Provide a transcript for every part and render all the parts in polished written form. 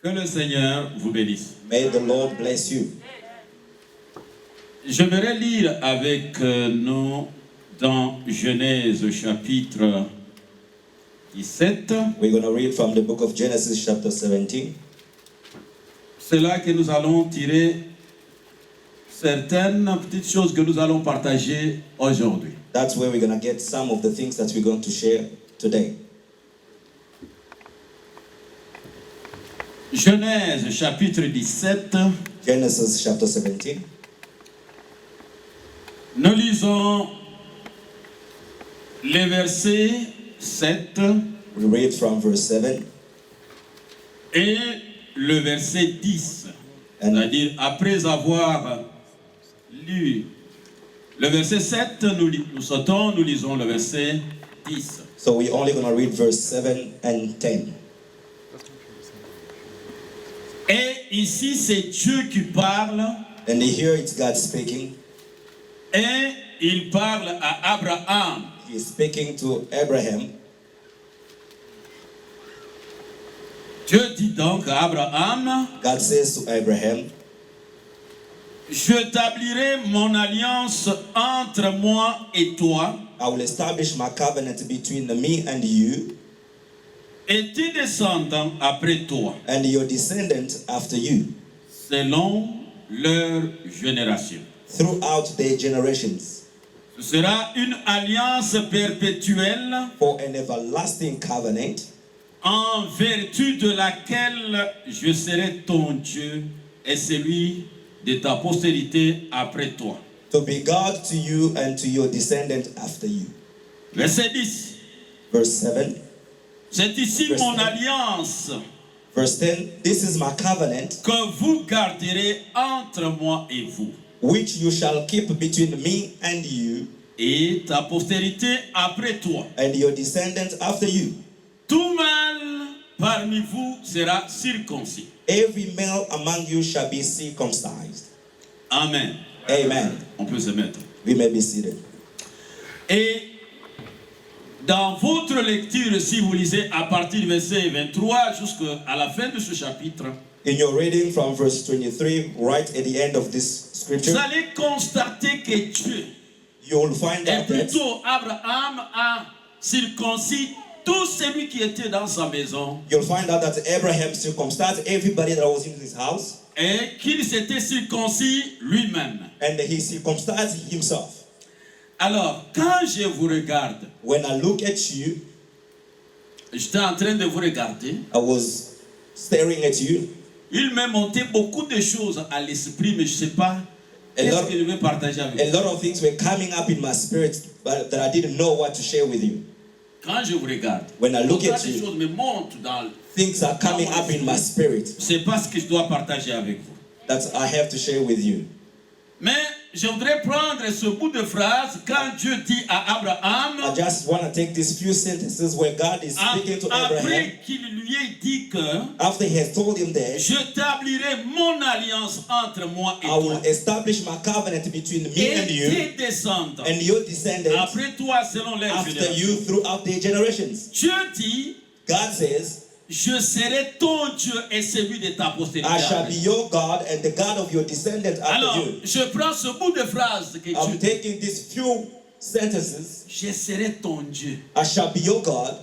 Que le Seigneur vous bénisse. May the Lord bless you. J'aimerais lire avec nous dans Genèse chapitre 17. We're going to read from the book of Genesis chapter 17. C'est là que nous allons tirer certaines petites choses que nous allons partager aujourd'hui. That's where we're going to get some of the things that we're going to share today. Genèse chapitre 17. Genesis chapter 17. Nous lisons les versets 7 We read from verse 7. et le verset 10. C'est-à-dire, après avoir lu le verset 7, nous sautons, nous lisons le verset 10. So we're only going to read verse 7 and 10. Et ici, c'est Dieu qui parle, And here it's God speaking. et il parle à Abraham. He is speaking to Abraham. Dieu dit donc à Abraham, God says to Abraham, j'établirai mon alliance entre moi et toi, I will establish my covenant between me and you et tes descendants après toi, and your descendants after you, selon leur génération. throughout their generations, Ce sera une alliance perpétuelle for an everlasting covenant, en vertu de laquelle je serai ton Dieu et celui de ta postérité après toi. to be God to you and to your descendant after you. Verset 10. Verse 7. C'est ici Verset mon 10. alliance Verse 10. This is my covenant, que vous garderez entre moi et vous, which you shall keep between me and you et ta postérité après toi. and your descendants after you. Tout mâle parmi vous sera circoncis. Every male among you shall be circumcised. Amen. Amen. On peut se mettre. We may be seated. Et dans votre lecture, si vous lisez à partir du verset 23 jusqu'à la fin de ce chapitre, In your reading from verse 23, right at the end of this vous scripture, allez constater que Dieu, you will find et out that plutôt Abraham, a circoncis tout celui qui était dans sa maison Abraham circumcised everybody that was in his house, et qu'il s'était circoncis lui-même. and he circumcised himself. Alors, quand je vous regarde, When I look at you, j'étais en train de vous regarder, I was staring at you. il m'est monté beaucoup de choses à l'esprit, mais je ne sais pas qu'est-ce que je vais partager avec A vous. lot of things were coming up in my spirit, but that I didn't know what to share with you. Quand je vous regarde, When I look autant at de you, choses me montent dans le... things are coming up in my spirit C'est pas ce que je dois partager avec vous. that I have to share with you. Mais je voudrais prendre ce bout de phrase quand Dieu dit à Abraham, I just want to take these few sentences where God is speaking to Abraham après qu'il lui ait dit que after he has told him that j'établirai mon alliance entre moi et I toi will establish my covenant between me et and you tes descendants and your descendants après toi selon leur after génération. you throughout their generations. Dieu dit, God says, je serai ton Dieu et celui de ta postérité. I shall be your God and the God of your descendants Alors, after you. je prends ce bout de phrase que I'm Dieu dit. taking these few sentences. Je serai ton Dieu. I shall be your God.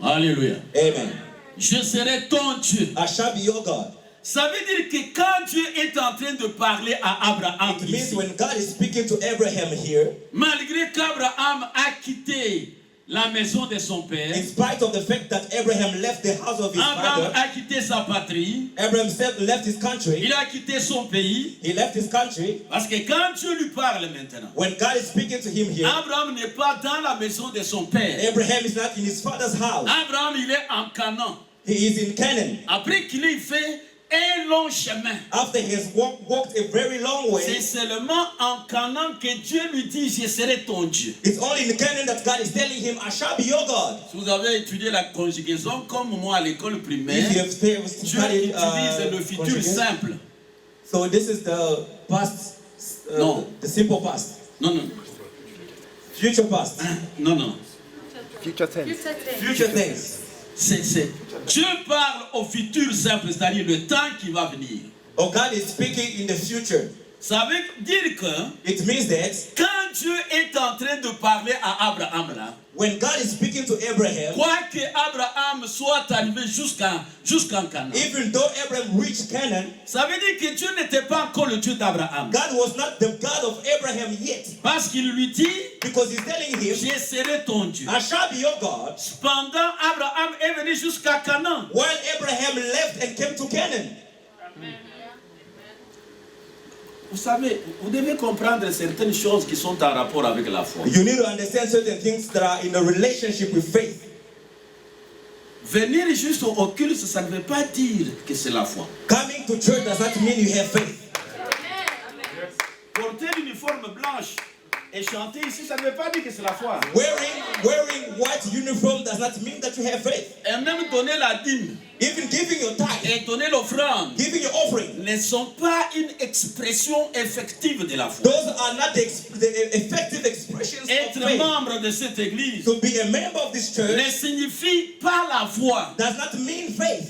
Alléluia. Amen. Je serai ton Dieu. I shall be your God. Ça veut dire que quand Dieu est en train de parler à Abraham, It means ici, when God is speaking to Abraham here, malgré qu'Abraham a quitté la maison de son père, in spite of the fact that Abraham left the house of his Abraham father, a quitté sa patrie, Abraham left his country, il a quitté son pays, he left his country. parce que quand Dieu lui parle maintenant, When God is speaking to him here, Abraham n'est pas dans la maison de son père. Abraham is not in his father's house. Abraham, il est en Canaan. He is in Canaan. Après qu'il ait fait un long chemin, After he has walked a very long c'est way, seulement en Canaan que Dieu lui dit, je serai ton Dieu. it's only in Canaan that God is telling him, I shall be your God. Si vous avez étudié la conjugaison comme moi à l'école primaire, If you have Dieu studied utilise le futur conjugate. simple. So this is the past, No. the simple past. Non, non, Future past. non, non. Future tense. Future things. Dieu parle au futur simple, c'est-à-dire le temps qui va venir. Or God is speaking in the future. Ça veut dire que It means that quand Dieu est en train de parler à Abraham là, when God is speaking to Abraham, quoi que Abraham soit arrivé jusqu'en Canaan, even though Abraham reached Canaan, ça veut dire que Dieu n'était pas encore le Dieu d'Abraham. God was not the God of Abraham yet. Parce qu'il lui dit, Because he's telling him, je serai ton Dieu. I shall be your God. Cependant, Abraham est venu jusqu'à Canaan. While Abraham left and came to Canaan. Vous savez, vous devez comprendre certaines choses qui sont en rapport avec la foi. You need to understand certain things that are in a relationship with faith. Venir juste au culte, ça ne veut pas dire que c'est la foi. Coming to church does not mean you have faith. Porter l'uniforme blanche et chanter ici, ça ne veut pas dire que c'est la foi. Wearing white uniform does not mean that you have faith. Et même donner la dîme Even giving your tithe, et donner l'offrande giving your offering, ne sont pas une expression effective de la foi. those are not the effective expressions of Être faith. membre de cette église To be a member of this church ne signifie pas la foi. does not mean faith.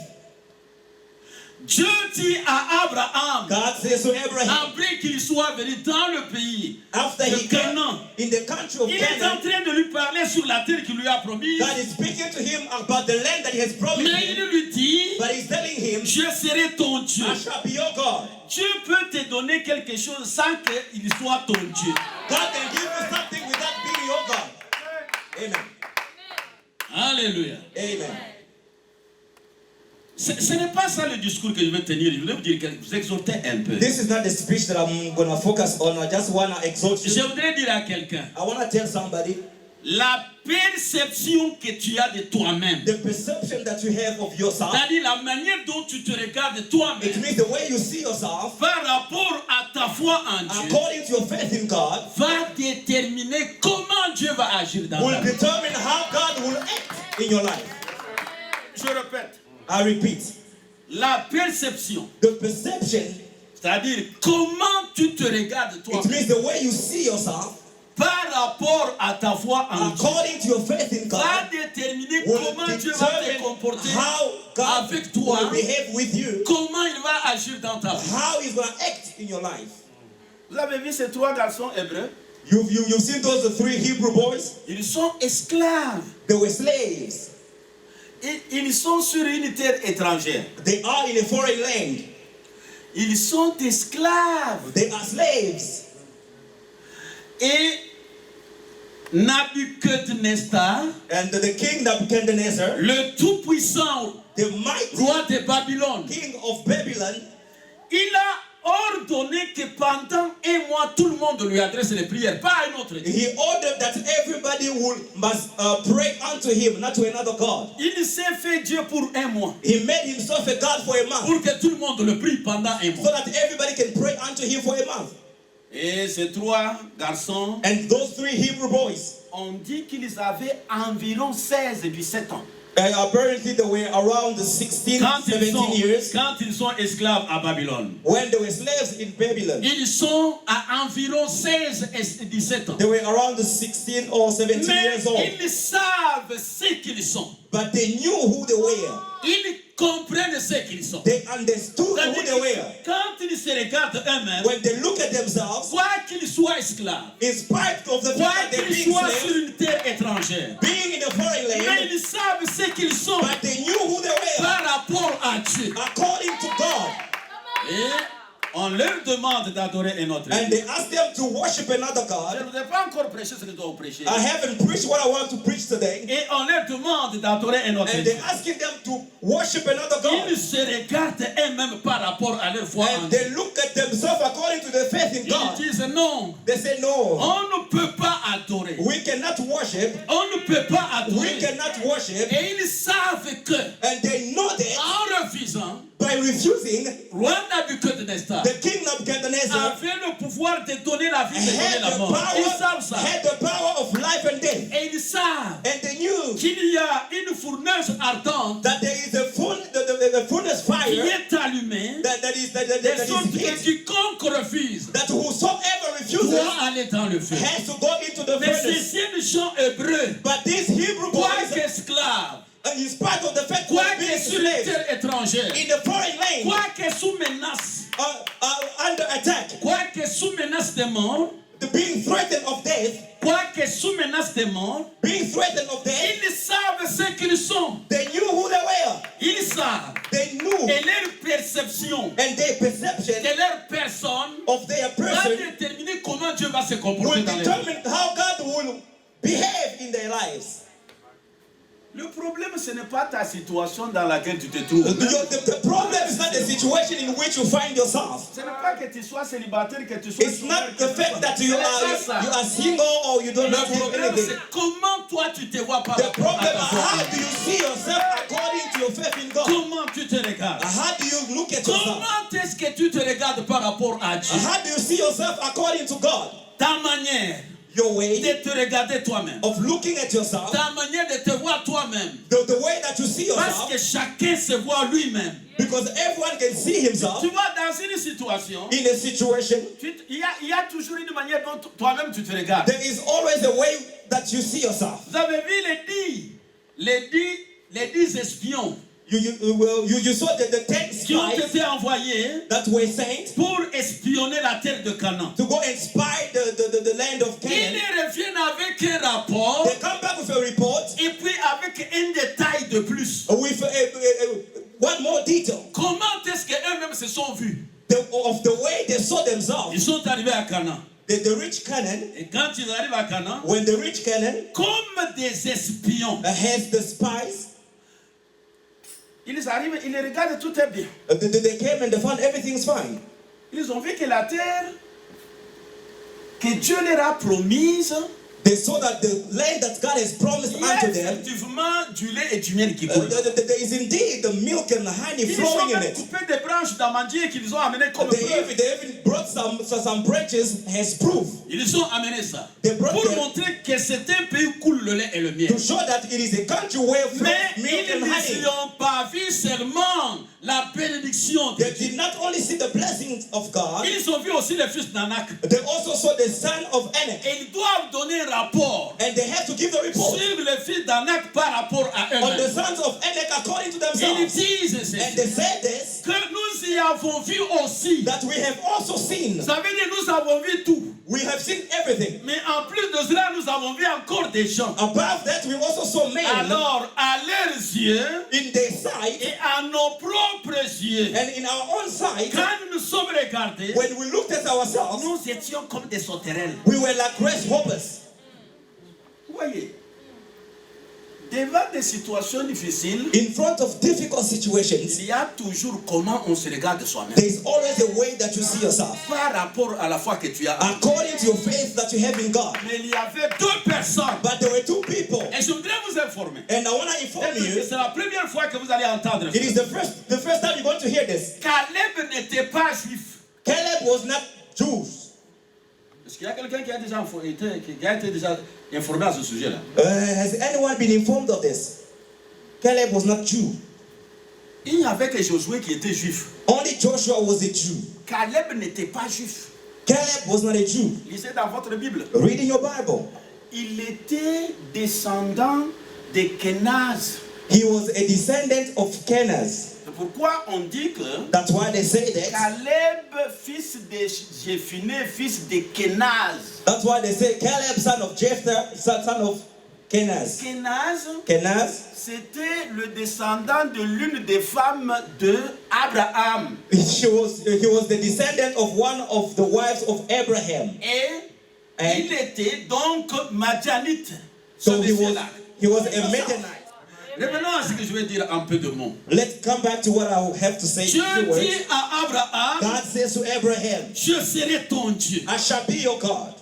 Dieu dit à Abraham, God says to Abraham, après qu'il soit venu dans le pays after de he came Canaan, in the country of il est en Canaan, train de lui parler sur la terre qu'il lui a promise. God is speaking to him about the land that he has promised Mais him, il lui dit, but he's telling him, je serai ton Dieu. I shall be your God. Dieu peut te donner quelque chose sans qu'il soit ton Dieu. God can give you something without being your God. Amen. Alléluia. Amen. Ce n'est pas ça le discours que je vais tenir. Je voulais vous dire, vous exhorter un peu. This is not the speech that I'm going to focus on. I just want to exhort Je you. voudrais dire à quelqu'un, I want to tell somebody la perception que tu as de toi-même, the perception that you have of yourself. c'est-à-dire la manière dont tu te regardes It toi-même means the way you see yourself par rapport à ta foi en Dieu, according to your faith in God va déterminer comment Dieu va agir dans ta will vie. determine how God will act in your life. Je répète, I repeat, la perception, the perception, c'est-à-dire comment tu te regardes it toi-même means the way you see yourself par rapport à ta foi en Dieu, according to your faith in va God déterminer will comment Dieu va te determine comporter how God avec toi, will behave with you, comment il va agir dans ta vie. how He's going to act in your life. Vous avez vu ces trois garçons hébreux? You've seen those three Hebrew boys? Ils sont esclaves. They were slaves. Ils sont sur une terre étrangère. They are in a foreign land. Ils sont esclaves. They are slaves. Et Nabucodonosor, And the king Nebuchadnezzar, le tout-puissant the mighty roi de Babylone, king of Babylon, il a ordonné que pendant un mois, tout le monde lui adresse les prières, pas à un autre Dieu. he ordered that everybody must pray unto him, not to another God. Il s'est fait Dieu pour un mois, He made himself a God for a month, pour que tout le monde le prie pendant un so mois. that everybody can pray unto him for a month. Et ces trois garçons, And those three Hebrew boys, on dit qu'ils avaient environ 16 et 17 ans. apparently they were around 16, Quand 17 years ils sont esclaves à Babylone. when they were slaves in Babylon. Ils sont à environ 16 et 17 ans. They were around 16 or 17 Mais years old. ils savent ce qu'ils sont. But they knew who they were. Ils comprennent ce qu'ils sont. They understood who C'est-à-dire they were. que quand ils se regardent eux-mêmes, When they look at themselves, quoi qu'ils soient esclaves, in spite of the quoi fact that they're qu'ils being soient sur slaves, une terre étrangère, being in a foreign mais land, ils savent ce qu'ils sont but they knew who they were par rapport à Dieu. according to God. Et on leur demande d'adorer un autre And Dieu. they asked them to worship another Je God. ne vous ai pas encore prêché ce que je dois vous prêcher. I haven't preached what I want to preach today. Et on leur demande d'adorer un autre And Dieu. they're asking them to worship another God. Ils se regardent eux-mêmes par rapport à leur foi en And Dieu. they look at themselves according to their faith in Ils God. disent non, They say, no, on ne peut pas adorer. we cannot worship. On ne peut pas We adorer. cannot worship. Et ils savent que And they know that en refusant, by refusing, roi Nabucodonosor the king Nebuchadnezzar avait le pouvoir de donner la vie, de donner had la the mort. Ils savent ça. power of life and death. Et ils savent And they knew qu'il y a une fournaise ardente that there is a the furnace qui fire est allumée, that is de sorte que hit, quiconque refuse that whosoever refuses doit aller dans le feu. has to go into the Mais furnace. ces jeunes gens hébreux, But these Hebrew boys, quoique esclaves, in spite of the fact Quoi of being que sur les slaves terres étrangères, in the foreign land, quoi que sous menace, under attack, quoi que sous menace de mort, being threatened of death, quoi que sous menace de mort, being threatened of death, ils savent ce qu'ils sont. they knew who they were. Ils savent. They knew, Et leur perception and their perception de leur personne of their va person déterminer comment Dieu va se comporter will dans leur vie. determine how God will behave in their lives. Le problème, ce n'est pas ta situation dans laquelle tu te trouves. The problem is not the situation in which you find yourself. Ce n'est pas que tu sois célibataire, que tu sois It's not the fact that you are single or you don't Le have problème, anything. c'est comment toi tu te vois par The rapport problem à is ta foi. how do you see yourself according to your faith in God? Comment tu te regardes? How do you look at yourself? Comment est-ce que tu te regardes par rapport à Dieu? How do you see yourself according to God? Ta manière Your way de te regarder toi-même. of looking at yourself, Ta manière de te voir toi-même. the way that you see Parce yourself, que chacun se voit lui-même. because everyone can see himself Tu vois, dans une situation, in a situation. il y a toujours une manière dont toi-même tu te regardes. There is always a way that you see yourself. Vous avez vu les 10 espions You saw that the 10 qui ont spies été envoyés that were sent pour espionner la terre de Canaan. to go and spy the land of Ils Canaan. reviennent avec un rapport They come back with a report et puis avec un détail de plus. with one more detail Comment est-ce qu'eux-mêmes se sont vus? of the way they saw themselves. Ils sont arrivés à Canaan. The rich Canaan, Et quand ils arrivent à Canaan, when the rich Canaan comme des espions, has the spies, ils arrivent, ils regardent, tout est bien. they came and they found everything's fine. Ils ont vu que la terre que Dieu leur a promise, They saw that the land that God has promised il y a unto them, effectivement du lait et du miel qui coulent. there is indeed the milk and the honey Ils ont flowing in même it. coupé des branches d'amandier qu'ils ont amené comme They preuve. even brought some branches as proof Ils ont amené ça They brought pour them- montrer que c'est un pays où coule le lait et le miel. to show that it is a country where flows Mais milk ils and honey. n'ont pas vu seulement la bénédiction de They Dieu. did not only see the blessings of God, Ils ont vu aussi le fils d'Anak. they also saw the son of Anak. Et ils doivent donner un rapport And they have to give the report sur le fils d'Anak par rapport à on the eux-mêmes. sons of Anak according to Ils themselves. disent And ceci, they said this, que nous y avons vu aussi. that we have also seen. Ça veut dire nous avons vu tout. We have seen everything. Mais en plus de cela, nous avons vu encore des gens. Above that, we also saw men Alors, à leurs yeux in their sight et à nos propres yeux, and in our own sight. quand nous nous sommes regardés, When we looked at ourselves, nous étions comme des sauterelles. we were like grasshoppers. Vous voyez, devant des situations difficiles, In front of difficult situations, il y a toujours comment on se regarde soi-même. there is always a way that you see yourself Par rapport à la foi que tu as. according to your faith that you have in God. Mais il y avait deux personnes. But there were two people, Et je voudrais vous informer. and I want to inform Peut-être que you, c'est la première fois que vous allez entendre. it is the first time you're going to hear this. Caleb n'était pas juif. Caleb was not Jews. Est-ce qu'il y a quelqu'un qui a déjà été déjà informé à ce sujet-là? Has anyone been informed of this? Caleb was not Jew. Il n'y avait que Josué qui était juif. Only Joshua was a Jew. Caleb n'était pas juif. Caleb was not a Jew. Lisez dans votre Bible. Read in your Bible. Il était descendant de Kenaz. He was a descendant of Kenaz. C'est pourquoi on dit que That's why they say that. Caleb, fils de Jéphiné, fils de Kenaz. That's why they say Caleb, son of Jephthah, son of Kenaz. Kenaz, C'était le descendant de l'une des femmes de Abraham. he was the descendant of one of the wives of Abraham. Et il était donc Madianite. So he was a Midianite. Midianite. Revenons à ce que je vais dire en peu de mots. Let's come back to what I have to say. Dieu in few words. dit à Abraham, God says to Abraham, je serai ton Dieu. I shall be your God.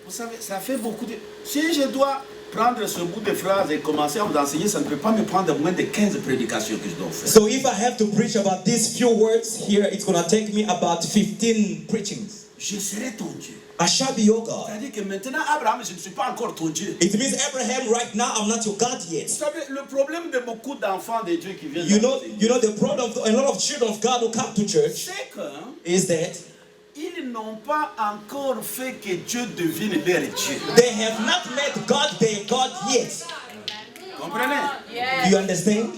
Vous savez, ça fait beaucoup de... Si je dois prendre ce bout de phrase et commencer à vous enseigner, ça ne peut pas me prendre moins de 15 prédications que je dois faire. So if I have to preach about these few words here, it's going to take me about 15 preachings. Je serai ton Dieu. I shall be your God. C'est-à-dire que maintenant, Abraham, je ne suis pas encore ton Dieu. It means Abraham, right now, I'm not your God yet. Vous savez, le problème de beaucoup d'enfants de Dieu qui viennent You know the problem of a lot of children of God who come to church c'est que is that ils n'ont pas encore fait que Dieu devienne leur Dieu. they have not met God their God yet. Comprenez? Do you understand?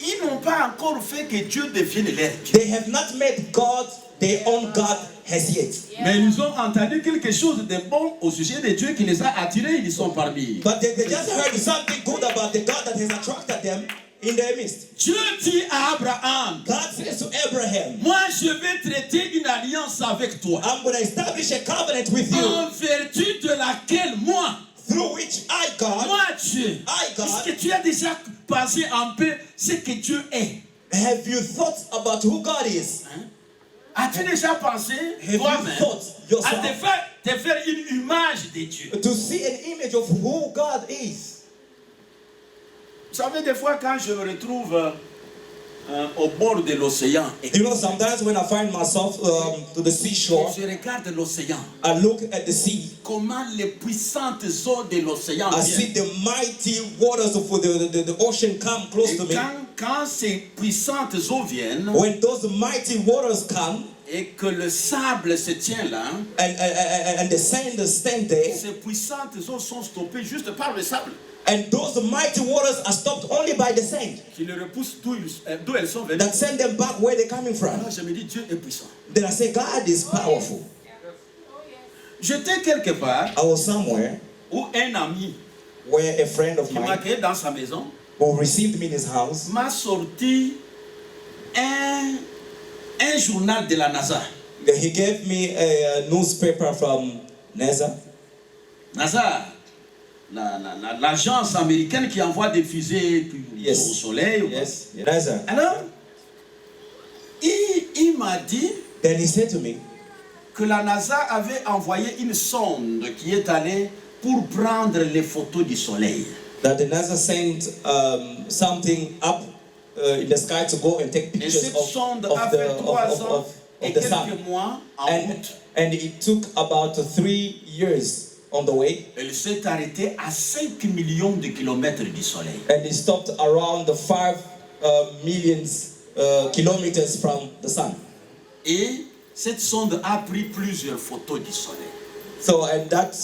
Ils n'ont pas encore fait que Dieu devienne leur Dieu. They have not made God their own God as yet. Mais ils ont entendu quelque chose de bon au sujet de Dieu qui les a attirés, ils sont parmi. But they just heard something good about the God that has attracted them in their midst. Dieu dit à Abraham, God says to Abraham, moi je vais traiter une alliance avec toi, I'm going to establish a covenant with you, en vertu de laquelle moi, through which I, God, Dieu, est-ce que tu as déjà pensé un peu ce que Dieu est? have you thought about who God is? Hein? As-tu déjà pensé toi-même à te faire une image de Dieu? To see an image of who God is. Vous savez, des fois, quand je me retrouve au bord de l'océan, You know, sometimes when I find myself to the seashore, je regarde l'océan, I look at the sea. comment les puissantes eaux de l'océan I see the mighty waters of the ocean come close to me. Quand ces puissantes eaux viennent, When those mighty waters come, et que le sable se tient là, and the sand stand there, ces puissantes eaux sont stoppées juste par le sable, and those mighty waters are stopped only by the sand qui les repousse d'où elles sont venues. that send them back where they're coming from. Alors je me dis, Dieu est puissant. Then I say, God is powerful. J'étais quelque part I was somewhere où un ami where a friend of qui mine m'accueillait dans sa maison who received me in his house m'a sorti un journal de la NASA. he gave me a newspaper from NASA. NASA, l'agence américaine qui envoie des fusées au soleil. Yes, NASA. Alors, il m'a dit Then he said to me que la NASA avait envoyé une sonde qui est allée pour prendre les photos du soleil. that the NASA sent something up in the sky to go and take Et pictures cette of sonde a fait 3 ans et the sun. quelques mois en route. And it took about 3 years on the way. Elle s'est arrêtée à 5 millions de kilomètres du soleil. And it stopped around the 5 million kilometers from the sun. Et cette sonde a pris plusieurs photos du soleil. So, and that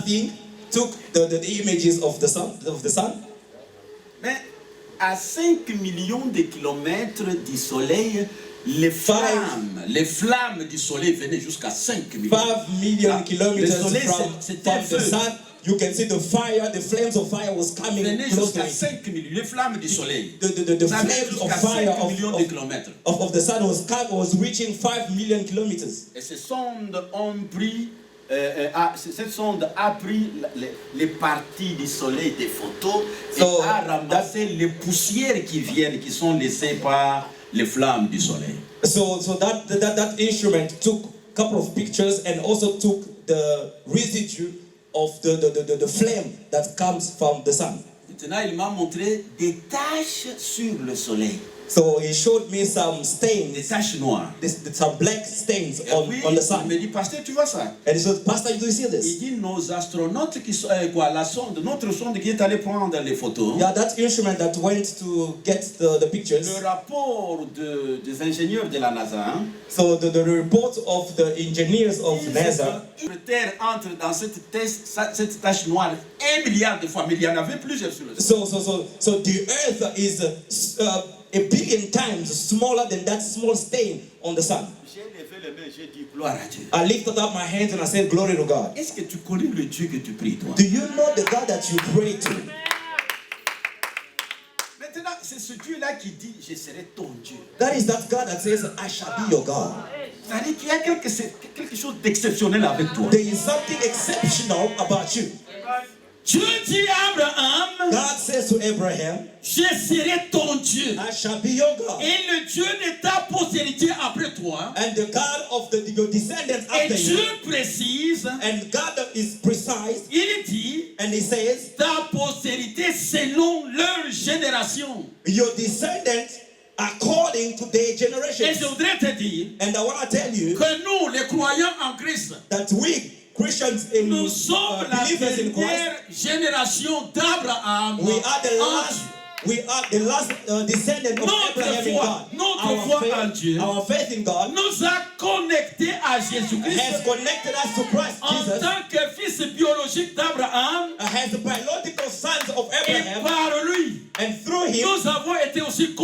thing took the images of the sun. Mais à 5 millions de kilomètres du soleil, les flammes du soleil venaient jusqu'à 5 millions. 5 million kilometers from the feu. sun. You can see the flames of fire was coming close to jusqu'à me. 5 millions, les flammes du soleil. The flames of fire of the sun was reaching 5 million kilometers. Et ces sondes ont pris, cette sonde a pris les parties du soleil des photos et a ramassé les poussières qui sont laissées par les flammes du soleil. So that instrument took a couple of pictures and also took the residue of the flame that comes from the sun. Maintenant, il m'a montré des taches sur le soleil. So he showed me some stains, des taches noires. Some black stains on the sun. Il me dit, pasteur, tu vois ça? And he said, Pastor, do you see this? Il dit, nos astronautes qui sont, notre sonde qui est allée prendre les photos. Yeah, that instrument that went to get the pictures. Le rapport des ingénieurs de la NASA. Hein? So the report of the engineers of NASA. La Terre entre dans cette tache noire 1 milliard de fois, mais il y en avait plusieurs sur le sol. So the earth is a billion times smaller than that small stain on the sun. J'ai levé les mains, j'ai dit gloire à Dieu. I lifted up my hands and I said, glory to God. Est-ce que tu connais le Dieu que tu pries, toi? Do you know the God that you pray to? Maintenant, c'est ce Dieu-là qui dit, je serai ton Dieu. That is that God that says, I shall be your God. C'est-à-dire qu'il y a quelque chose d'exceptionnel avec toi. There is something exceptional about you. Dieu dit à Abraham, God says to Abraham, je serai ton Dieu. I shall be your God. Et le Dieu de ta postérité après toi. And the God of your descendants after you. Et Dieu précise. And God is precise. Il dit, and he says, ta postérité selon leur génération. Your descendants according to their generation. Et je voudrais te dire, and I want to tell you, que nous, les croyants en Christ, that we Christians in nous sommes la dernière génération d'Abraham. We are the last We are the last descendant of Abraham in God. Notre foi en Dieu Our faith in God nous a connectés à has Jésus-Christ connected us to Christ en Jesus tant que fils biologique d'Abraham as the biological sons of et Abraham, par lui, and through him nous avons été aussi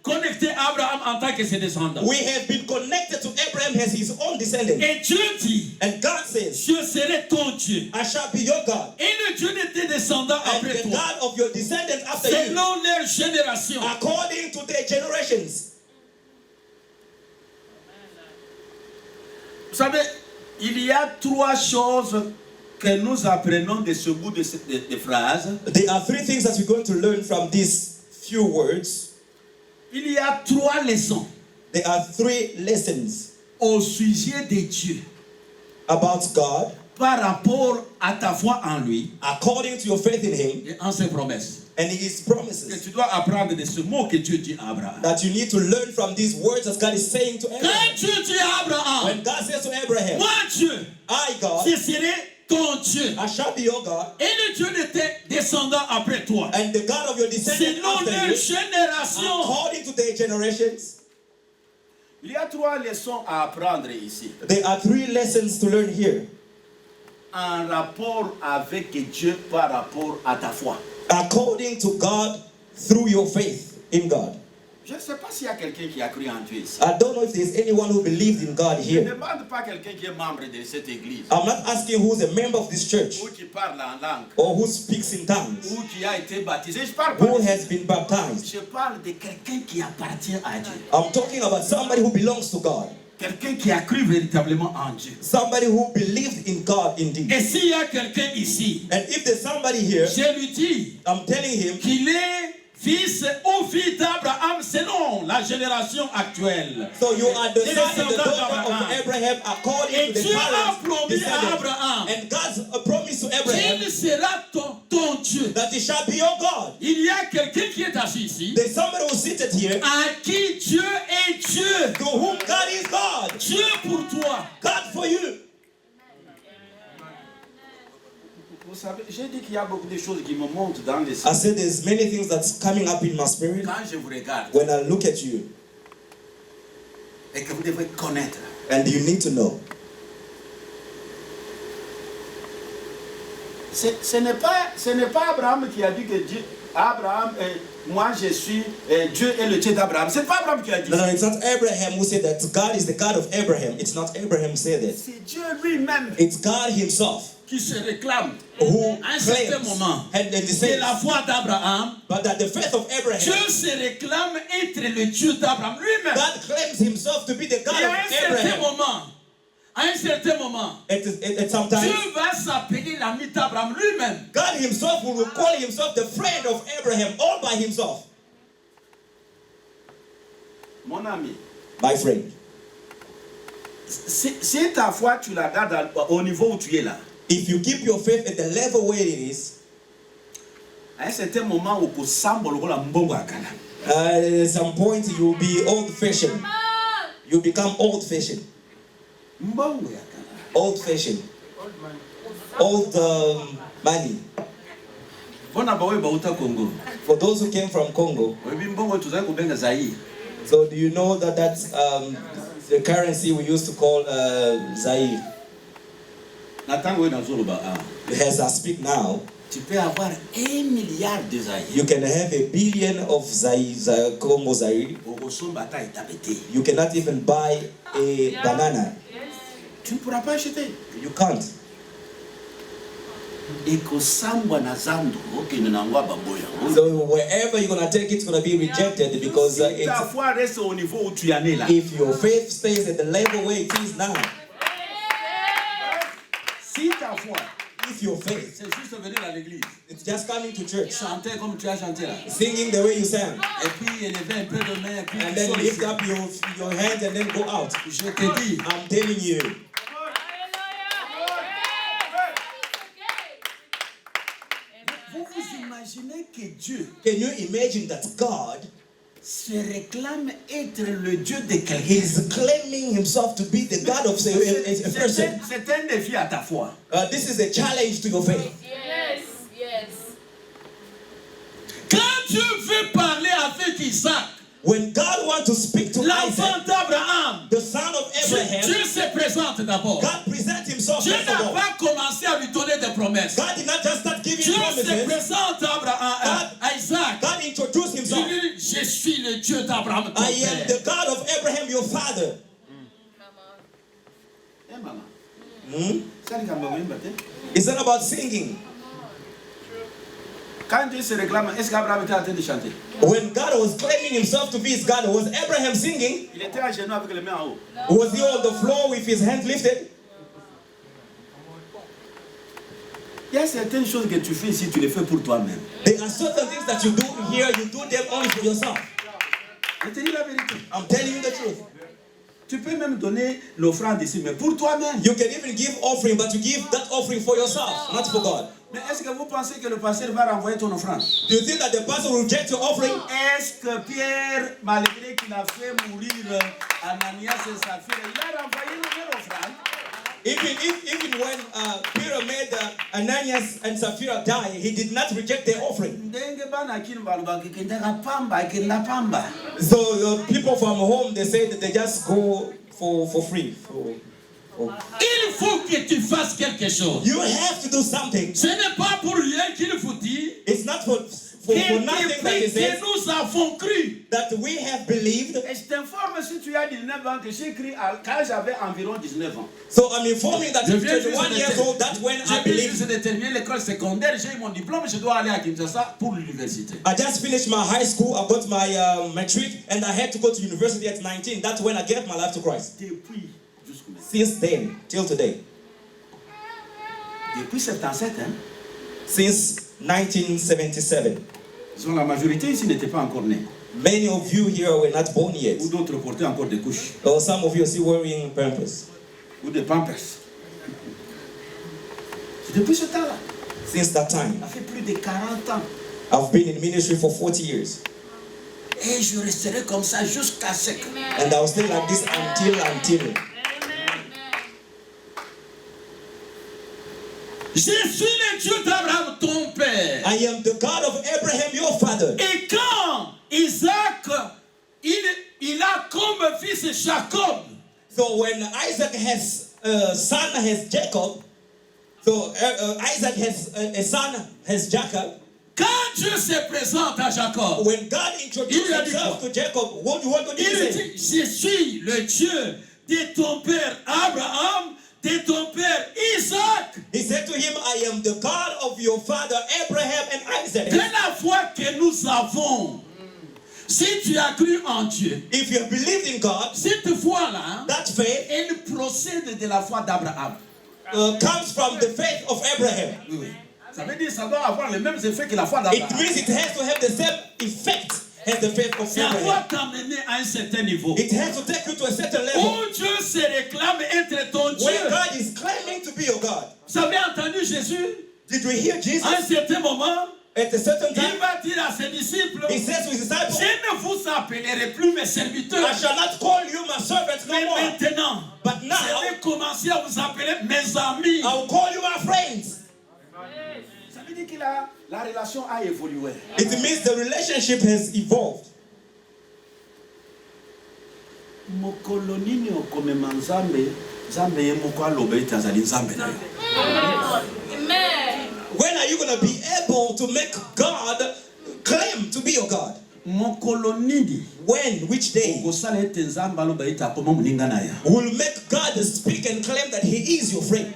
connectés à Abraham en tant que ses descendants. we have been connected to Abraham as his own descendant. Et Dieu dit, And God says, je serai ton Dieu. I shall be your God, Et le Dieu de tes descendants and après the toi, God of your descendants after you, selon leur génération. according to their generations. Vous savez, il y a trois choses que nous apprenons de ce bout de phrases. There are three things that we're going to learn from these few words. Il y a trois leçons There are three lessons au sujet de Dieu about God par rapport à ta foi en lui according to your faith in him et en ses promesses. and his Que promises tu dois apprendre de ce mot que Dieu dit à Abraham. that you need to learn from these words that God is saying to Quand Abraham. Dieu dit à Abraham, When God says to Abraham, moi Dieu, I, God, je serai ton Dieu. I shall be your God, Et le Dieu de tes descendants après toi. and the God of your descendants Selon after leur you, génération. according to their generations. Il y a trois leçons à apprendre ici. There are three lessons to learn here En rapport avec Dieu par rapport à ta foi. according to God through your faith in God. Je ne sais pas s'il y a quelqu'un qui a cru en Dieu ici. I don't know if there's anyone who believed in God Je ne here. demande pas quelqu'un qui est membre de cette église. I'm not asking who's a member of this church Ou qui parle en langue. or who speaks in tongues, Ou qui a été baptisé. Je parle pas who de ça. has been baptized. Je parle de quelqu'un qui appartient à Dieu. I'm talking about somebody who belongs to God, Quelqu'un qui a cru véritablement en Dieu. somebody who believed in God indeed. Et s'il y a quelqu'un ici, And if there's somebody here, je lui dis I'm telling him qu'il est fils ou fille d'Abraham selon la génération actuelle. so you are the Les son and the descendants daughter of d'Abraham. Abraham according Et to the Dieu a current promis à descendant. Abraham And God's promise to Abraham qu'il sera ton Dieu. that he shall be your God. Il y a quelqu'un qui est assis ici, There's somebody who's seated here à qui Dieu est Dieu. to whom God is God. Dieu pour toi. God for you. Vous savez, j'ai dit qu'il y a beaucoup de choses qui me montent dans les I said there's many things that's coming up in my spirit Quand je vous regarde when I look at you, et que vous devez connaître. and you need to know. Ce n'est pas Abraham qui a dit que Dieu, Abraham, moi je suis, Dieu est le Dieu d'Abraham. C'est pas Abraham qui a dit No, ça. no, it's not Abraham who said that God is the God of Abraham. It's not Abraham who said that. C'est Dieu lui-même It's God himself qui se réclame who à un certain claims moment and then de says, la foi d'Abraham. but that the faith of Abraham, Dieu se réclame être le Dieu d'Abraham lui-même. God claims himself to be the God Et à of un certain Abraham. moment, At sometimes, Dieu va s'appeler l'ami d'Abraham lui-même. God himself will call himself the friend of Abraham all by himself. Mon ami, My friend, si ta foi tu la gardes au niveau où tu es là, if you keep your faith at the level where it is, à un certain moment où mbongo akala. at some point you will be old-fashioned. You become old-fashioned. Mbongo yakala. Old-fashioned. Old money. Bona bawe bauta Congo. For those who came from Congo, Webi mbongo tuzai kubenga Zaire. so do you know that that's the currency we used to call Zaire? Natango we nazuluba. As I speak now, Tu peux avoir 1 milliard de Zaire. you can have 1 billion of Zaire, Congo Zaire. Okosomba ata itabete. You cannot even buy a banana. Tu ne pourras pas acheter. You can't. Ekosambwa na zando okende na ngwa baboya. So wherever you're gonna take it, it's gonna be rejected because Si ta foi reste au niveau où tu en es là. if your faith stays at the level where it is now, Si ta foi, if your faith, c'est juste venir à l'église, it's just coming to church, chanter comme tu as chanté là, singing the way you sang, et puis élever un peu de main, et puis and tu then sors lift ici. up your hands and then go out. Je te dis, I'm telling you, vous vous imaginez que Dieu can you imagine that God se réclame être le Dieu de quelqu'un? is claiming himself to be the God of a person? C'est un défi à ta foi. This is a challenge to your faith. Yes, yes. Quand Dieu veut When God wants to speak to l'enfant Isaac, d'Abraham, the son of Abraham, Dieu se présente d'abord. God presents himself Dieu first of n'a all. pas commencé à lui donner des promesses. God did not just start giving Dieu se promises. présente à Abraham, à Isaac. God introduced Il himself. dit, je suis le Dieu d'Abraham, ton I am père. the God of Abraham, your father. Eh, maman. Hmm? Ça, les Camerounais, bâtiment. It's not about singing. Quand Dieu se réclame, est-ce qu'Abraham était en train de chanter? When God was claiming himself to be his God, was Abraham singing? Il était à genoux avec les mains en haut. Was he on the floor with his hands lifted? Il y a certaines choses que tu fais ici, tu les fais pour toi-même. There are certain things that you do here, you do them only for yourself. Je te dis la vérité. I'm telling you the truth. Tu peux même donner l'offrande ici, mais pour toi-même. You can even give offering, but you give that offering for yourself, not for God. Mais est-ce que vous pensez que le pasteur va renvoyer ton offrande? Do you think that the pastor will reject your offering? Est-ce que Pierre, malgré qu'il a fait mourir Ananias et Saphira, il a renvoyé leur offrande? Even when Peter made Ananias and Sapphira die, he did not reject their offering. So the people from home, they say that they just go for free. Il faut que tu fasses quelque chose. You have to do something. Ce n'est pas pour rien qu'il vous dit It's not for nothing that he says que nous avons cru. that we have believed. Et je t'informe, si tu as 19 ans, que j'ai cru quand j'avais environ 19 ans. So I'm informing that Je you're viens 21 years old, that's when I J'ai believed. juste de terminer l'école secondaire, j'ai eu mon diplôme, je dois aller à Kinshasa pour l'université. I just finished my high school, I got my matric, and I had to go to university at 19. That's when I gave my life to Christ. Depuis jusqu'au maintenant. Since then, till today. Depuis 77, hein? Since 1977. Disons, la majorité ici n'était pas encore née. Many of you here were not born yet. Ou d'autres portaient encore des couches. Or some of you are still wearing pampers. Ou des pampers. C'est depuis ce temps-là. Since that time. Ça fait plus de 40 ans. I've been in ministry for 40 years. Et je resterai comme ça jusqu'à ce que... And I'll stay like this until. Je suis le Dieu d'Abraham, ton père. I am the God of Abraham, your father. Et quand Isaac, il a comme fils Jacob. So when Isaac has a son, has Jacob. So Isaac has a son, has Jacob. Quand Dieu se présente à Jacob, when God introduced himself to Jacob, what did he say? Je suis le Dieu de ton père Abraham, de ton père Isaac. He said to him, I am the God of your father Abraham and Isaac. De la foi que nous avons, si tu as cru en Dieu, if you have believed in God, cette foi-là, that faith, elle procède de la foi d'Abraham. Comes from the faith of Abraham. Oui. Ça veut dire que ça doit avoir les mêmes effets que la foi d'Abraham. It means it has to have the same effect as the faith of Ça doit Abraham. t'amener à un certain niveau. It has to take you to a certain level. Où Dieu se réclame être ton Dieu. Where God is claiming to be your God. Vous avez entendu Jésus? Did we hear Jesus? À un certain moment, At a certain il time, va dire à ses disciples, he says to his disciples, je ne vous appellerai plus mes serviteurs. I shall not call you my servants no Mais more. maintenant, But now, je vais commencer à vous appeler mes amis. I will call you my friends. Ça veut dire que la relation a évolué. It means the relationship has evolved. Mokolo nini okomema nzambe nzambe ye moko aloba ete azali nzambe na yo. When are you going to be able to make God claim to be your God? Mokolo nini When? Which day? okosala ete nzambe aloba ete akoma moninga na ya. Will make God speak and claim that He is your friend.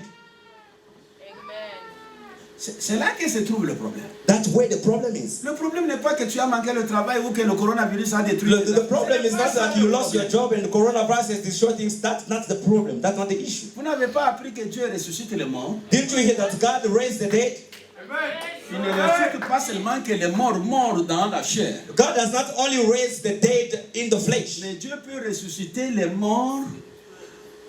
C'est là que se trouve le problème. That's where the problem is. Le problème n'est pas que tu as manqué le travail ou que le coronavirus a détruit. The problem is not that you lost your job and the coronavirus has destroyed things. That's not the problem. That's not the issue. Vous n'avez pas appris que Dieu ressuscite les morts. Didn't you hear that God raised the dead? Il ne ressuscite pas seulement que les morts dans la chair. God does not only raise the dead in the flesh. Mais Dieu peut ressusciter les morts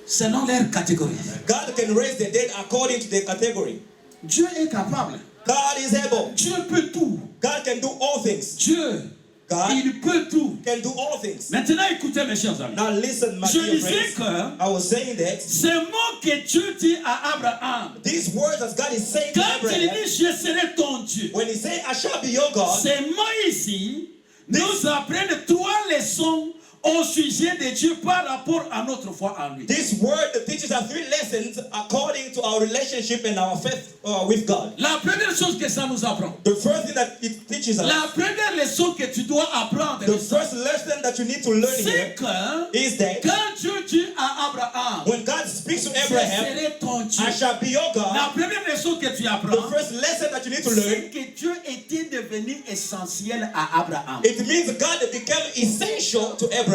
selon leur catégorie. God can raise the dead according to their category. Dieu est capable. God is able. Dieu peut tout. God can do all things. Dieu, God il peut tout. can do all things. Maintenant, écoutez mes chers amis. Now listen, my Je dear disais friends. que I was saying that ces mots que Dieu dit à Abraham, these words that God is saying to quand il Abraham, dit je serai ton Dieu, when He said, I shall be your God, ces mots ici nous apprennent 3 leçons au sujet de Dieu par rapport à notre foi en lui. This word teaches us 3 lessons according to our relationship and our faith with God. La première chose que ça nous apprend, The first thing that it teaches us, la première leçon que tu dois apprendre, the first lesson that you need to learn c'est here que is that quand Dieu dit à Abraham, when God speaks to je Abraham, serai ton Dieu. I shall be your God. La première leçon que tu The apprends, first lesson that you need to c'est learn, que Dieu était devenu essentiel à Abraham. it means God became essential to Abraham.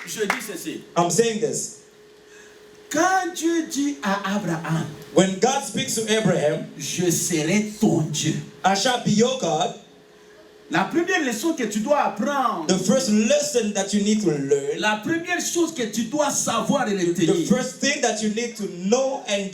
Je dis ceci. I'm saying this. Quand Dieu dit à Abraham, When God speaks to Abraham, je serai ton Dieu. I shall be your God. La première leçon que tu dois apprendre, The first lesson that you need to learn, la première chose que tu dois savoir et the retenir first thing that you need to know and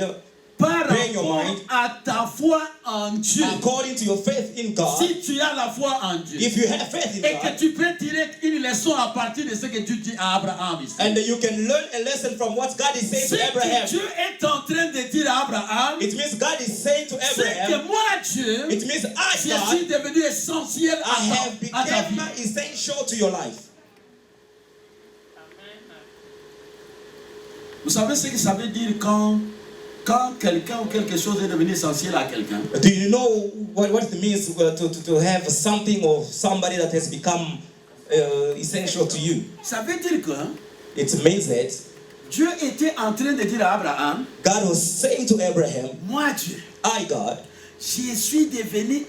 par bear in your rapport mind, à ta foi en Dieu. according to your faith in God, Si tu as la foi en Dieu if you have faith in et que God, tu peux tirer une leçon à partir de ce que tu dis à Abraham ici. and you can learn a lesson from what God is saying Ce to Abraham, que Dieu est en train de dire à Abraham, it means God is saying to c'est que Abraham, moi Dieu, it means I, je suis God, devenu essentiel I have à ta vie. become essential to your life. Vous savez ce que ça veut dire quand quelqu'un ou quelque chose est devenu essentiel à quelqu'un? Do you know what it means to have something or somebody that has become essential to you? Ça veut dire que It means that Dieu était en train de dire à Abraham, God was saying to Abraham, moi Dieu, I, God, je suis devenu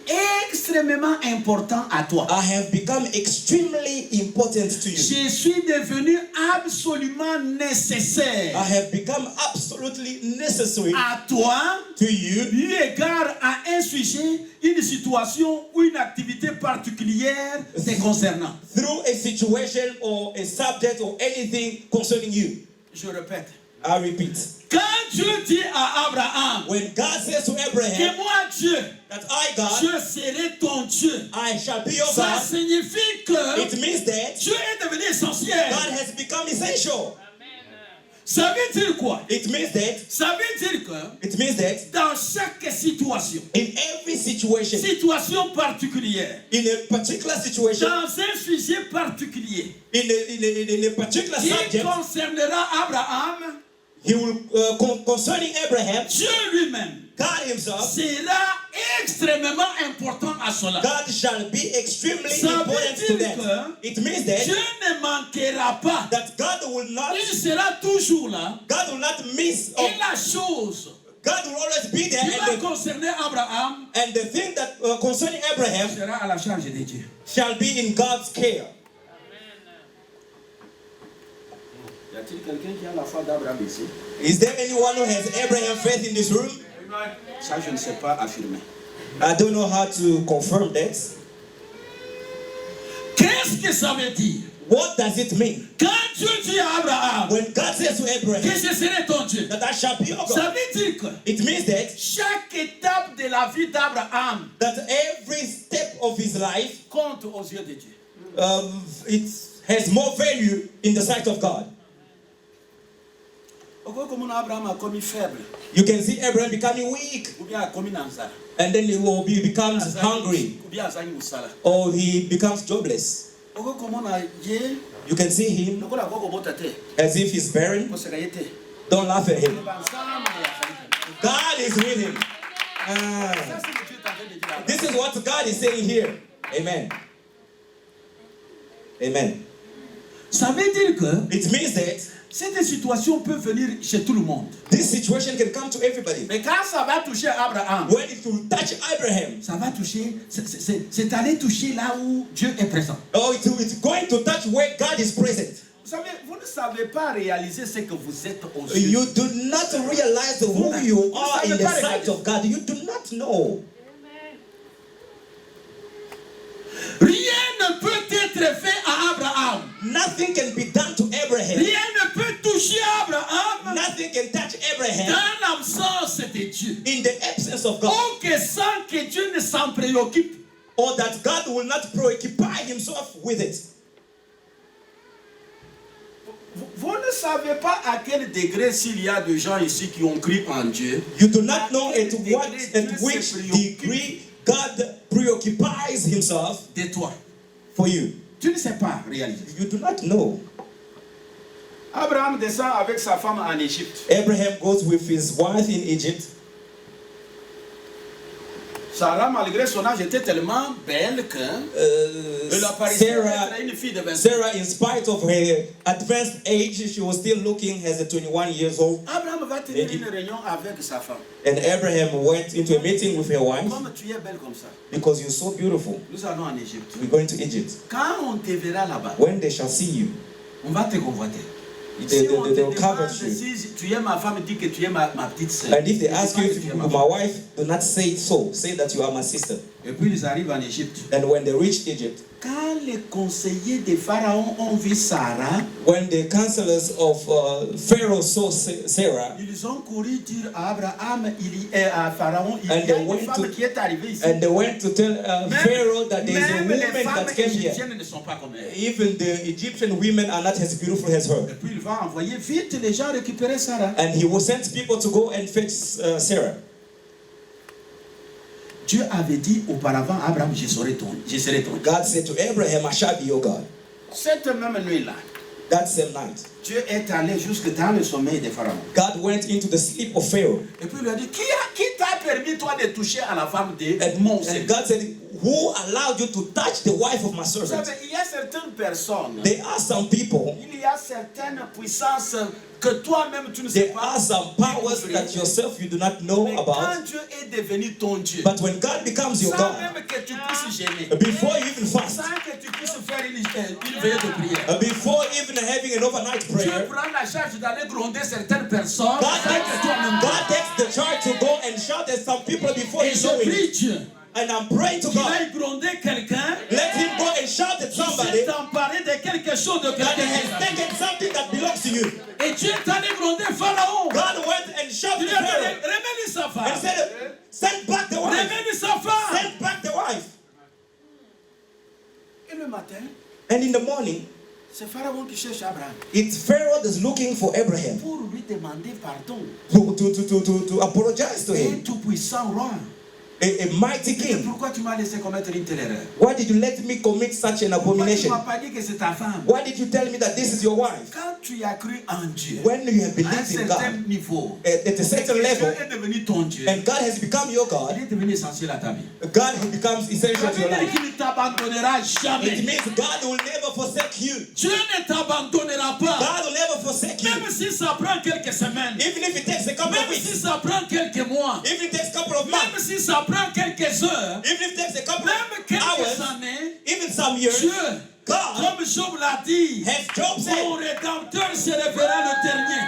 extrêmement important à toi. I have become extremely important to you. Je suis devenu absolument nécessaire I have become absolutely necessary à toi, to you eu égard à un sujet, une situation ou une activité particulière te concernant. through a situation or a subject or anything concerning you. Je répète. I repeat. Quand Dieu dit à Abraham When God says to que Abraham moi Dieu, that I, God, je serai ton Dieu, I shall be your ça God, signifie que it means that Dieu est devenu essentiel. God has become essential. Ça veut dire quoi? It means that Ça veut dire que dans chaque situation, in every situation particulière, in a particular situation, dans un sujet particulier in a particular qui subject, concernera Abraham, he will concerning Abraham, Dieu lui-même God himself, sera extrêmement important à cela. God shall be extremely Ça veut important to dire that. It means Dieu that ne manquera pas. God will not Il sera toujours là. miss, Et la chose God will always be there, qui va concerner Abraham and the thing that concerning Abraham sera à la charge de Dieu. shall be in God's care. Y a-t-il quelqu'un qui a la foi d'Abraham ici? Is there anyone who has Abraham faith in this room? Ça, je ne sais pas affirmer. I don't know how to confirm that. Qu'est-ce que ça veut dire? What does it mean? Quand Dieu dit à Abraham When God says to que Abraham je serai ton Dieu, that I shall be your ça God, veut dire que it means that chaque étape de la vie d'Abraham every step of his life, compte aux yeux de Dieu. it has more value in the sight of God. Comme Abraham a commis faible, You can see Abraham becoming weak, ou bien a commis Nanzara, and then he becomes hungry, ou bien Azani Moussala. or he becomes jobless. Comme on a dit, You can see him on a dit, as if he's barren. on s'est gagné. Don't laugh at him. Ça, God is with him. Ah. c'est ce que Dieu est en train de dire à Abraham. This is what God is saying here. Amen. Amen. Ça veut dire que It means that cette situation peut venir chez tout le monde. this situation can come to everybody. Mais quand ça va toucher Abraham, When it will touch Abraham, ça va toucher, c'est aller toucher là où Dieu est présent. oh, it's going to touch where God is present. Vous savez, vous ne savez pas réaliser ce que vous êtes aux yeux. You do not realize who you are in the sight of God. You do not know. Rien ne peut être fait à Abraham. Nothing can be done to Abraham. Rien ne peut toucher Abraham Nothing can touch Abraham dans l'absence de Dieu. in the absence of God. Ou que sans que Dieu ne s'en préoccupe. Or that God will not preoccupy himself with it. Vous ne savez pas à quel degré s'il y a des gens ici qui ont cru en Dieu. You do not know at which degree God preoccupies himself de toi. for you. Tu ne sais pas réaliser. You do not know. Abraham descend avec sa femme en Égypte. Abraham goes with his wife in Egypt. Sarah, malgré son âge, était tellement belle que elle apparaissait être une fille de 20 ans. Sarah, in spite of her advanced age, she was still looking as a 21 years old. Abraham va tenir une réunion avec sa femme. And Abraham went into a meeting with her wife. Comme tu es belle comme ça, Because you're so beautiful. nous allons en Égypte. We're going to Egypt. Quand on te verra là-bas, When they shall see you, on va te convoiter. they Si on te will cover demande you. si tu es ma femme, dis que tu es ma petite sœur. And if they ask you Dis if que tu es you're ma my femme. wife, do not say it so. Say that you are my sister. Et puis ils arrivent en Égypte. And when they reached Egypt, Quand les conseillers de Pharaon ont vu Sarah, when the counselors of Pharaoh saw Sarah, ils ont couru dire à Abraham, à Pharaon, il y And a they une went femme to- qui est arrivée ici. and they went to tell Pharaoh that there is a Même woman les femmes that came here. égyptiennes ne sont pas comme elle. Even the Egyptian women are not as beautiful as her. Et puis il va envoyer vite les gens récupérer Sarah. And he will send people to go and fetch Sarah. Dieu avait dit auparavant à Abraham, je serai ton Dieu. God said to Abraham, I shall be your God. Cette même nuit-là, That same night, Dieu est allé jusque dans le sommeil de Pharaon. God went into the sleep of Pharaoh. Et puis il lui a dit, qui t'a permis toi de toucher à la femme de mon And Seigneur? God said, who allowed you to touch the wife of my Vous servant? savez, il y a certaines personnes, There are some people, il y a certaines puissances que toi-même tu ne sais there pas. are some powers that yourself you do not know Mais about. quand Dieu est devenu ton Dieu, But when God becomes your sans God, même que tu puisses gêner, before you even fast, sans que tu puisses faire une veillée de prière, before even having an overnight Dieu prayer, prend la charge d'aller gronder certaines personnes. God takes the charge to go and shout at some people before Et he's je going. prie Dieu And I'm praying to qu'il God, aille gronder quelqu'un let him go and shout at qui somebody s'est emparé de quelque chose de that quelqu'un. has taken something that belongs to you. Et Dieu est allé gronder Pharaon. God went and shouted Il at lui a dit, Pharaoh remets-lui sa and femme. said, send back the wife. Remets-lui sa femme. Send back the wife. Et le matin, And in the morning, c'est Pharaon qui cherche Abraham it's Pharaoh that's looking for Abraham pour lui demander pardon. to apologize to Un him. tout-puissant roi. A mighty Et king. pourquoi tu m'as laissé commettre une telle erreur? Why did you let me commit such an Pourquoi tu abomination? m'as pas dit que c'est ta femme? Why did you tell me that this is your wife? Quand tu as cru en Dieu, When you have à un believed in certain God niveau, at a et certain que level, Dieu est devenu ton Dieu, and God has become your God, il est devenu essentiel à ta vie. God becomes essential Ça to veut your dire life. qu'il ne t'abandonnera It jamais. means God will never forsake you. Dieu ne t'abandonnera pas. God will never forsake you. Même si ça prend quelques semaines, Even if it takes a couple of même si weeks, ça prend quelques mois, even if it takes a couple of même months, si ça prend quelques heures, even if it takes a couple même of quelques hours, années, even some years, Dieu, God, comme Job l'a dit, as Job mon said, rédempteur se révérera le dernier.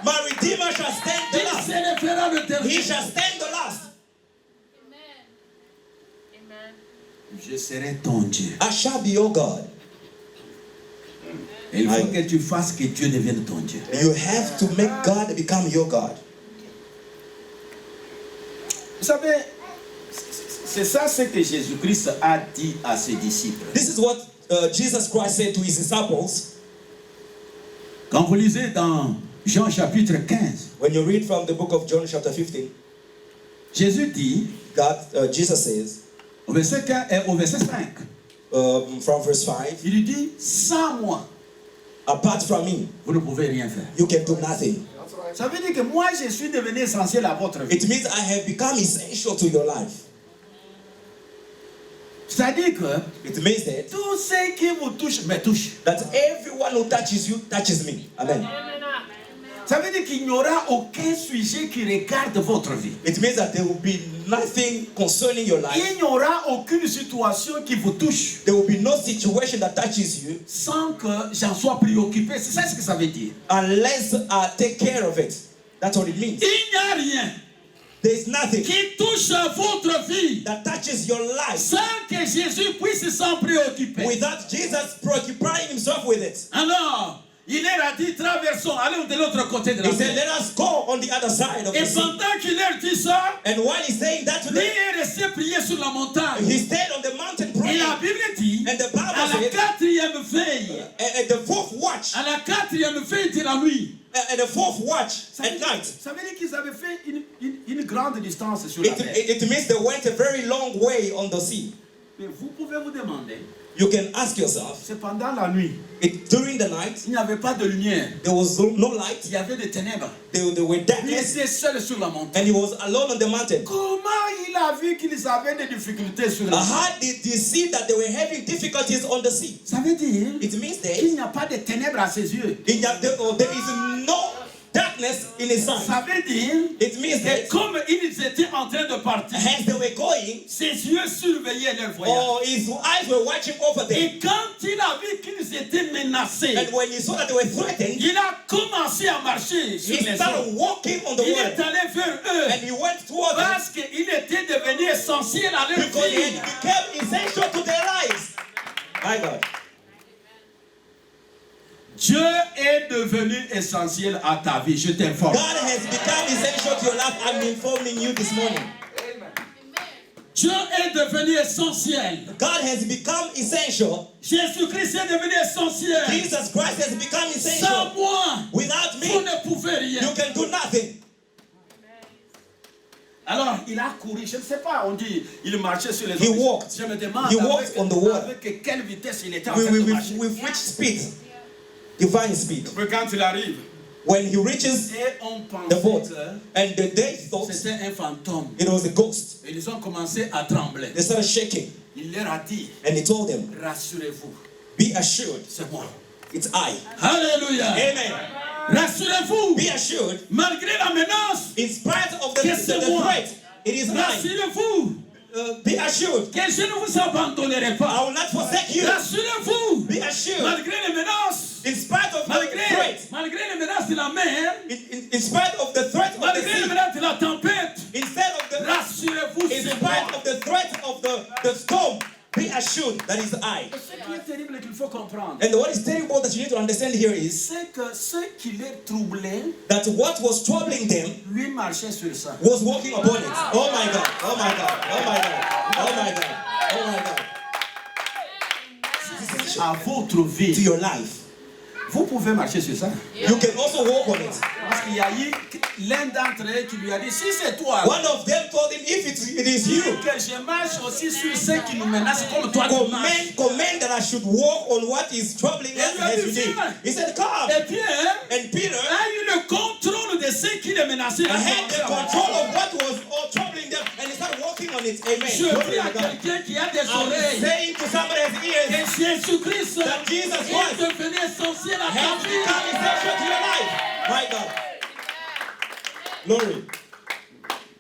my Redeemer shall stand the Il last. se révérera le He dernier. shall stand the last. Je serai ton Dieu. I shall be your God. Et il faut que tu fasses que Dieu devienne ton Dieu. You have to make God become your God. Vous savez, c'est ça ce que Jésus-Christ a dit à ses disciples. This is what Jesus Christ said to his disciples. Quand vous lisez dans Jean chapitre 15, When you read from the book of John chapter 15, Jésus dit, Jesus says, au verset 5, from verse 5, il lui dit, sans moi, apart from me, vous ne pouvez rien faire. you can do nothing. Ça veut dire que moi, je suis devenu essentiel à votre vie. It means I have become essential to your life. C'est-à-dire que It means that, tout ce qui vous touche me touche. that everyone who touches you touches me. Amen. Ça veut dire qu'il n'y aura aucun sujet qui regarde votre vie. It means that there will be nothing concerning your life. Il n'y aura aucune situation qui vous touche There will be no situation that touches you sans que j'en sois préoccupé. C'est ça ce que ça veut dire. unless I take care of it. That's what it means. Il n'y a rien There is nothing qui touche à votre vie that touches your life sans que Jésus puisse s'en préoccuper. without Jesus preoccupying himself with it. Alors, il leur a dit, traversons, allons de l'autre côté de la He said, mer. let us go on the other side of Et the sea. pendant qu'il leur dit ça, And while he's saying that to il them, est resté prier sur la montagne. he stayed on the mountain Et praying. la Bible dit, And the à Bible la said, quatrième veille, at the fourth watch, à la quatrième veille de la nuit, and a fourth watch Ça at veut night. dire qu'ils avaient fait une grande distance sur la mer. It means they went a very long way on the sea. Mais vous pouvez vous demander, You can ask yourself, c'est pendant la nuit, during the night, il n'y avait pas de lumière, there was no light, il y avait des ténèbres. there were Il darkness, était seul sur la montagne. and he was alone on the mountain. Comment il a vu qu'ils avaient des difficultés sur la mer? How did you see that they were having difficulties on the sea? Ça veut dire It means qu'il n'y a pas de ténèbres à ses yeux. there is no darkness in his sight. Ça veut dire It means que that comme ils étaient en train de partir, as they were going, ses yeux surveillaient leur voyage. or his eyes were watching over them. Et quand il a vu qu'ils étaient menacés, And when he saw that they were threatened, il a commencé à marcher sur he les eaux. started walking on the Il est water. allé vers eux And he went towards them parce qu'il était devenu essentiel à leur because vie. it became essential to their lives. My God. Dieu est devenu essentiel à ta vie, je t'informe. God has become essential to your life. I'm informing you this morning. Dieu est devenu essentiel. God has become essential. Jésus-Christ est devenu essentiel. Jesus Christ has become Sans essential. moi, Without vous me, ne pouvez rien. you can do nothing. Alors, il a couru, je ne sais pas, on dit, il marchait sur les He eaux. walked. Je me demande He walked on the water. avec quelle vitesse il était en train de marcher. With which speed? Divine speed. Mais quand il arrive, When he reaches et on the boat, pensait and they thought c'était un fantôme. it was a ghost. Et ils ont commencé à trembler. They started shaking, Il leur a dit, and he told them, rassurez-vous, be assured, c'est moi. it's I. Alléluia. Amen. Rassurez-vous, Be assured, malgré la menace, in spite of the Que c'est moi. threat, it is I. rassurez-vous Be assured, que je ne vous abandonnerai I pas. will not forsake you. Rassurez-vous, Be assured, malgré les menaces, in spite of the threat, malgré les menaces de la mer, in spite of the threat of the malgré les sea, menaces de la tempête, instead of the rassurez-vous, in c'est moi. spite of the threat of the storm, be assured that is I. Ce qui est terrible qu'il faut comprendre, And what is terrible that you need to understand here is c'est que ce qui les troublait, that what was troubling them lui marchait sur ça. was walking upon it. Oh my God, oh my God, oh my God, oh my God, oh my God. À votre To vie, your life. vous pouvez marcher sur ça. You can also walk on it. Parce qu'il y a eu l'un d'entre eux qui lui a dit, si c'est toi, One of them told him, if it is you, que je marche aussi sur ceux qui nous menacent comme toi tu marches. command that I should walk on what is troubling us as you did. He said, come. Et Pierre And Peter a eu le contrôle de ceux qui les menaçaient. had the control of what was all troubling them, and he started walking on it. Amen. Je Glory dis à to God. quelqu'un qui a des I'm oreilles saying to somebody's ears, que Jésus-Christ That Jesus est Christ devenu essentiel à ta has become vie. essential to your life. My God. Glory.